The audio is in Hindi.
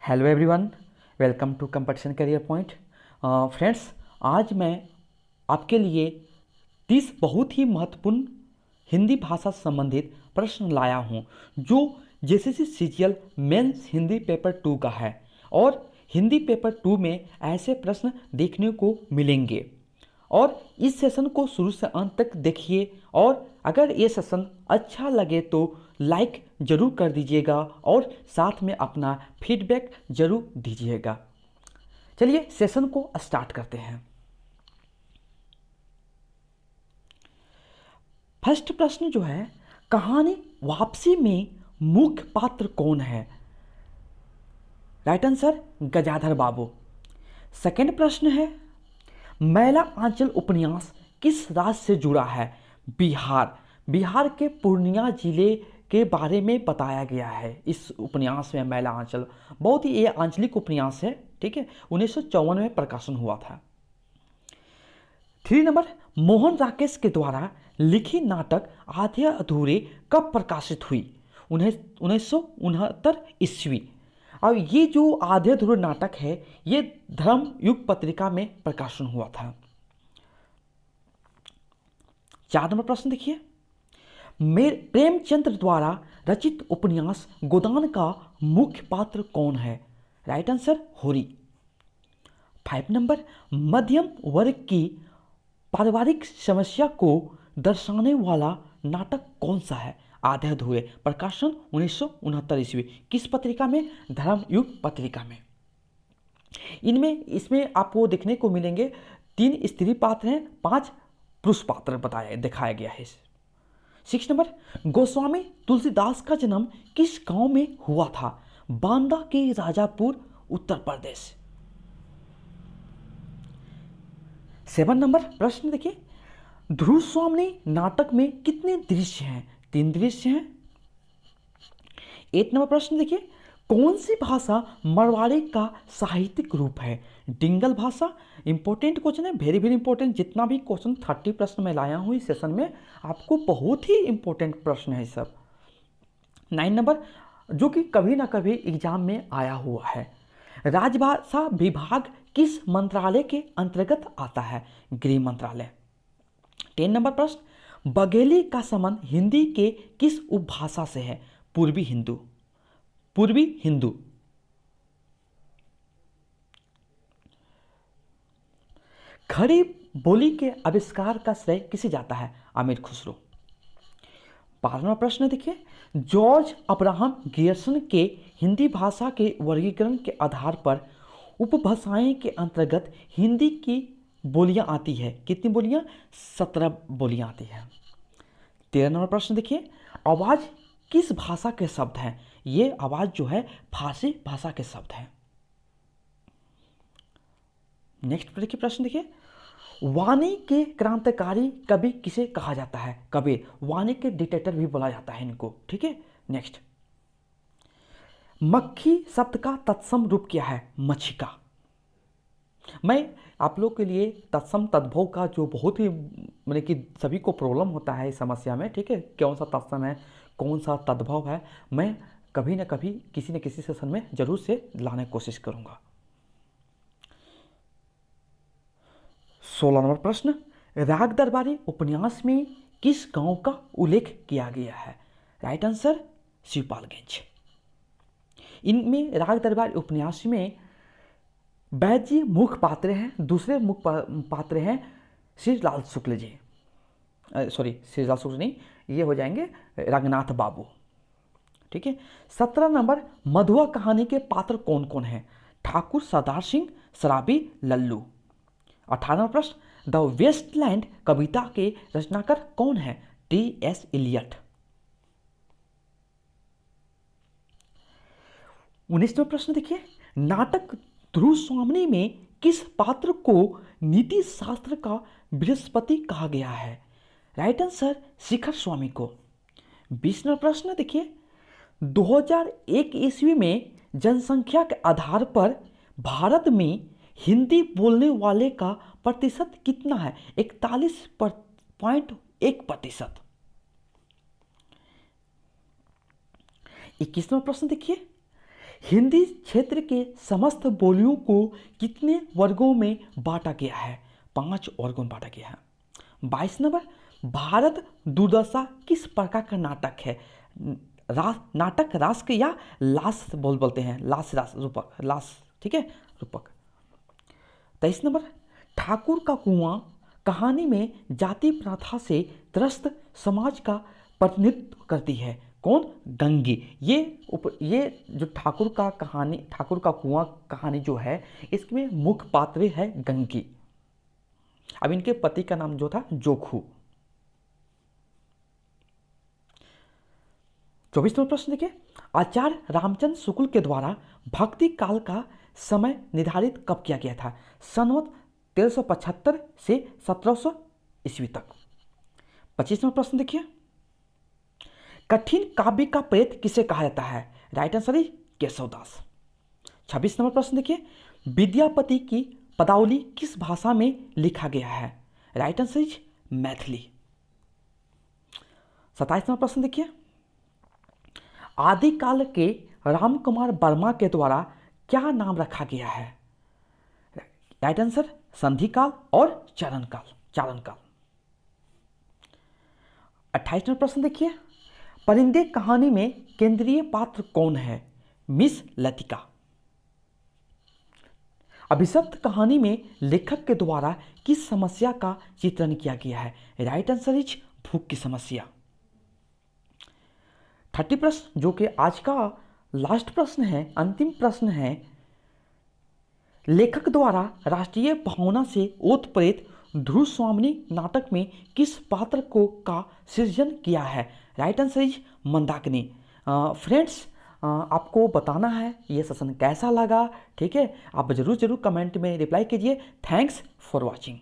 Hello everyone, welcome to competition career point. Friends, आज मैं आपके लिए 30 बहुत ही महत्वपूर्ण हिंदी भाषा से संबंधित प्रश्न लाया हूं, जो JCC CGL mains Hindi paper 2 का है। और हिंदी पेपर 2 में ऐसे प्रश्न देखने को मिलेंगे। और इस सेशन को शुरू से अंत तक देखिए, और अगर ये सेशन अच्छा लगे तो लाइक ज़रूर कर दीजिएगा और साथ में अपना फीडबैक ज़रूर दीजिएगा। चलिए सेशन को स्टार्ट करते हैं। फर्स्ट प्रश्न जो है, कहानी वापसी में मुख्य पात्र कौन है? राइट आंसर गजाधर बाबू। सेकंड प्रश्न है, मैला आंचल उपन्यास किस राज्य से जुड़ा है? बिहार। बिहार के पूर्णिया जिले के बारे में बताया गया है इस उपन्यास में। मैला आंचल बहुत ही ये आंचलिक उपन्यास है, ठीक है। 1954 में प्रकाशन हुआ था। 3 नंबर, मोहन राकेश के द्वारा लिखी नाटक आधे अधूरे कब प्रकाशित हुई? 1969 ईस्वी। और ये जो आधे अधूरे नाटक है, ये धर्म युग पत्रिका में प्रकाशन हुआ था। 4 नंबर प्रश्न देखिए, प्रेमचंद्र द्वारा रचित उपन्यास गोदान का मुख्य पात्र कौन है? राइट आंसर होरी। 5 नंबर, मध्यम वर्ग की पारिवारिक समस्या को दर्शाने वाला नाटक कौन सा है? आधे अधूरे, प्रकाशन 1969 ईस्वी। किस पत्रिका में? धर्म युग पत्रिका में। इसमें आपको देखने को मिलेंगे 3 स्त्री पात्र हैं, 5 पुरुष पात्र दिखाया गया है। 6 नंबर, गोस्वामी तुलसीदास का जन्म किस गांव में हुआ था? बांदा के राजापुर, उत्तर प्रदेश। 7 नंबर प्रश्न देखिए, ध्रुव स्वामी नाटक में कितने दृश्य हैं? 3 दृश्य हैं। 8 नंबर प्रश्न देखिए, कौन सी भाषा मरवाड़ी का साहित्यिक रूप है? डिंगल भाषा। इंपॉर्टेंट क्वेश्चन है, वेरी वेरी इंपॉर्टेंट। जितना भी क्वेश्चन 30 प्रश्न मैं लाया हूँ इस सेशन में, आपको बहुत ही इंपॉर्टेंट प्रश्न है सब। 9 नंबर, जो कि कभी ना कभी एग्जाम में आया हुआ है, राजभाषा विभाग किस मंत्रालय के अंतर्गत आता है? गृह मंत्रालय। 10 नंबर प्रश्न, बघेली का संबंध हिंदी के किस उपभाषा से है? पूर्वी हिंदू। पूर्वी हिंदू। खड़ी बोली के आविष्कार का श्रेय किसे जाता है? अमीर खुसरो। 12वां प्रश्न देखिए, जॉर्ज अब्राहम गियर्सन के हिंदी भाषा के वर्गीकरण के आधार पर उपभाषाएं के अंतर्गत हिंदी की बोलियां आती है। कितनी बोलियां? 17 बोलियां आती हैं। 13 नंबर प्रश्न देखिए, आवाज किस भाषा के शब्द हैं? ये आवाज जो है फारसी भाषा के शब्द हैं। नेक्स्ट देखिए प्रश्न देखिए, वाणी के क्रांतिकारी कवि किसे कहा जाता है? कबीर। वाणी के डिक्टेटर भी बोला जाता है इनको, ठीक है। नेक्स्ट, मक्खी शब्द का तत्सम रूप क्या है? मक्षिका। मैं आप लोग के लिए तत्सम तद्भव का जो बहुत ही मैंने कि सभी को प्रॉब्लम होता है इस समस्या में, ठीक है, कौन सा तत्सम है, कौन सा तद्भव है, मैं कभी ना कभी किसी न किसी सेशन में जरूर से लाने की कोशिश करूंगा। 16 नंबर प्रश्न, राग दरबारी उपन्यास में किस गांव का उल्लेख किया गया है? Right answer Shivpalganj. इनमें राग दरबारी उपन्यास में वैद्य जी मुख्य पात्र हैं, दूसरे मुख्य पात्र हैं श्रीलाल शुक्ल जी। सॉरी, श्रीलाल शुक्ल नहीं, ये हो जाएंगे रंगनाथ बाबू, ठीक है। 17 नंबर, मधुआ कहानी के पात्र कौन कौन हैं? ठाकुर सरदार सिंह, शराबी, लल्लू। 18वां प्रश्न, द वेस्टलैंड कविता के रचनाकार कौन है? टी.एस. इलियट। 19वां प्रश्न देखिए, नाटक ध्रुव स्वामी में किस पात्र को नीति शास्त्र का बृहस्पति कहा गया है? राइट आंसर शिखर स्वामी को। 20वां प्रश्न देखिए, 2001 ईस्वी में जनसंख्या के आधार पर भारत में हिंदी बोलने वाले का प्रतिशत कितना है? 41.1%। 21वां प्रश्न देखिए, हिंदी क्षेत्र के समस्त बोलियों को कितने वर्गों में बांटा गया है? 5 वर्गों में बांटा गया है। 22 नंबर, भारत दुर्दशा किस प्रकार का नाटक है? नाटक रास या लास बोलते हैं, लास रास रूपक, लास, ठीक है, रूपक। 23 नंबर, ठाकुर का कुआं कहानी में जाति प्रथा से त्रस्त समाज का प्रतिनिधित्व करती है। कौन? गंगी। ये जो ठाकुर का कुआं कहानी जो है, इसमें मुख्य पात्र है गंगी। अब इनके पति का नाम जो था जोखू। 24वां प्रश्न देखिए, आचार्य रामचंद्र शुक्ल के द्वारा भक्ति काल का समय निर्धारित कब किया गया था? संवत 1375 से 1700 ईस्वी तक। 25वां प्रश्न देखिए, कठिन काव्य का प्रेत किसे कहा जाता है? Right answer is Keshavdas. 26 number प्रश्न देखिए, विद्यापति की पदावली किस भाषा में लिखा गया है? Right answer is Maithili. 27वां प्रश्न देखिए, आदिकाल के रामकुमार वर्मा के द्वारा क्या नाम रखा गया है? राइट आंसर संधिकाल और चारणकाल। 28वां प्रश्न देखिए, परिंदे कहानी में केंद्रीय पात्र कौन है? मिस लतिका। अभिशप्त कहानी में लेखक के द्वारा किस समस्या का चित्रण किया गया है? राइट आंसर इज भूख की समस्या। 30 प्रश्न जो कि आज का लास्ट प्रश्न है, अंतिम प्रश्न है, लेखक द्वारा राष्ट्रीय भावना से ओतप्रोत ध्रुव स्वामिनी नाटक में किस पात्र को का सृजन किया है? Right answer is Mandakini. Friends, आपको बताना है ये सेशन कैसा लगा, ठीक है? आप जरूर कमेंट में रिप्लाई कीजिए। Thanks for watching.